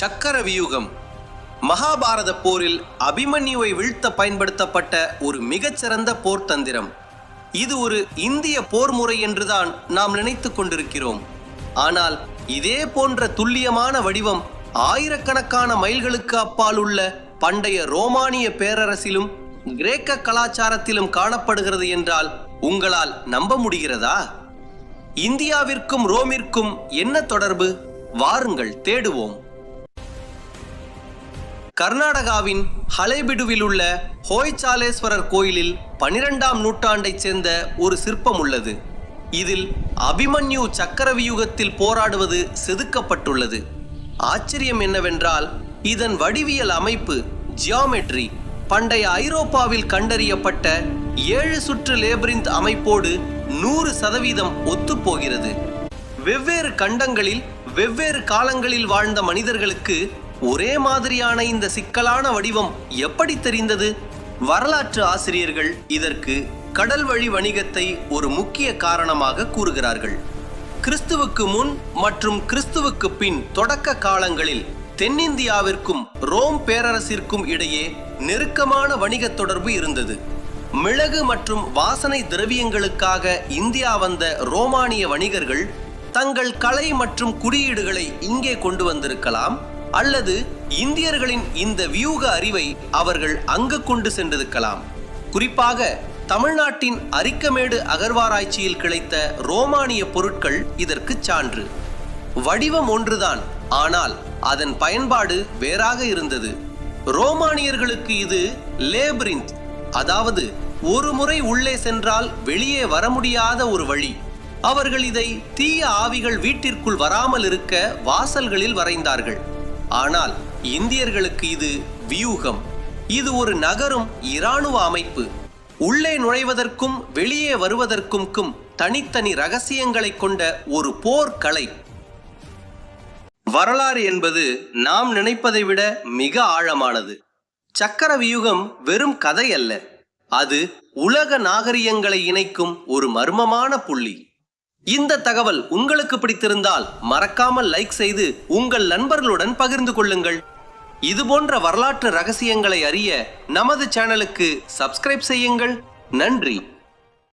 சக்கர வியூகம் மகாபாரத போரில் அபிமன்யுவை வீழ்த்த பயன்படுத்தப்பட்ட ஒரு மிகச்சிறந்த போர் தந்திரம். இது ஒரு இந்திய போர் முறை என்றுதான் நாம் நினைத்து கொண்டிருக்கிறோம். ஆனால் இதே போன்ற துல்லியமான வடிவம் ஆயிரக்கணக்கான மைல்களுக்கு அப்பால் உள்ள பண்டைய ரோமானிய பேரரசிலும் கிரேக்க கலாச்சாரத்திலும் காணப்படுகிறது என்றால் உங்களால் நம்ப முடிகிறதா? இந்தியாவிற்கும் ரோமிற்கும் என்ன தொடர்பு? வாருங்கள் தேடுவோம். கர்நாடகாவின் ஹளேபிடுவில் உள்ள ஹோய்சாலேஸ்வரர் கோயிலில் 12ஆம் நூற்றாண்டைச் சேர்ந்த ஒரு சிற்பம் உள்ளது. இதில் அபிமன்யு சக்கரவியூகத்தில் போராடுவது செதுக்கப்பட்டுள்ளது. ஆச்சரியம் என்னவென்றால் இதன் வடிவியல் அமைப்பு ஜியாமெட்ரி பண்டைய ஐரோப்பாவில் கண்டறியப்பட்ட 7 சுற்று லேபிரிந்த் அமைப்போடு 100% ஒத்துப்போகிறது. வெவ்வேறு கண்டங்களில் வெவ்வேறு காலங்களில் வாழ்ந்த மனிதர்களுக்கு ஒரே மாதிரியான இந்த சிக்கலான வடிவம் எப்படி தெரிந்தது? வரலாற்று ஆசிரியர்கள் இதற்கு கடல் வழி வணிகத்தை ஒரு முக்கிய காரணமாக கூறுகிறார்கள். கிறிஸ்துவுக்கு முன் மற்றும் கிறிஸ்துவுக்கு பின் தொடக்க காலங்களில் தென்னிந்தியாவிற்கும் ரோம் பேரரசிற்கும் இடையே நெருக்கமான வணிக தொடர்பு இருந்தது. மிளகு மற்றும் வாசனை திரவியங்களுக்காக இந்தியா வந்த ரோமானிய வணிகர்கள் தங்கள் கலை மற்றும் குறியீடுகளை இங்கே கொண்டு வந்திருக்கலாம், அல்லது இந்தியர்களின் இந்த வியூக அறிவை அவர்கள் அங்கு கொண்டு சென்றிருக்கலாம். குறிப்பாக தமிழ்நாட்டின் அரிக்கமேடு அகழ்வாராய்ச்சியில் கிடைத்த ரோமானிய பொருட்கள் இதற்கு சான்று. வடிவம் ஒன்றுதான், ஆனால் அதன் பயன்பாடு வேறாக இருந்தது. ரோமானியர்களுக்கு இது லேபிரிந்த், அதாவது ஒரு முறை உள்ளே சென்றால் வெளியே வர முடியாத ஒரு வழி. அவர்கள் இதை தீய ஆவிகள் வீட்டிற்குள் வராமல் இருக்க வாசல்களில் வரைந்தார்கள். ஆனால் இந்தியர்களுக்கு இது வியூகம். இது ஒரு நகரும் இராணுவ அமைப்பு. உள்ளே நுழைவதற்கும் வெளியே வருவதற்கும் தனித்தனி ரகசியங்களை கொண்ட ஒரு போர்க்கலை. வரலாறு என்பது நாம் நினைப்பதை விட மிக ஆழமானது. சக்கர வியூகம் வெறும் கதை அல்ல, அது உலக நாகரிகங்களை இணைக்கும் ஒரு மர்மமான புள்ளி. இந்த தகவல் உங்களுக்கு பிடித்திருந்தால் மறக்காமல் லைக் செய்து உங்கள் நண்பர்களுடன் பகிர்ந்து கொள்ளுங்கள். இதுபோன்ற வரலாற்று ரகசியங்களை அறிய நமது சேனலுக்கு சப்ஸ்கிரைப் செய்யுங்கள். நன்றி.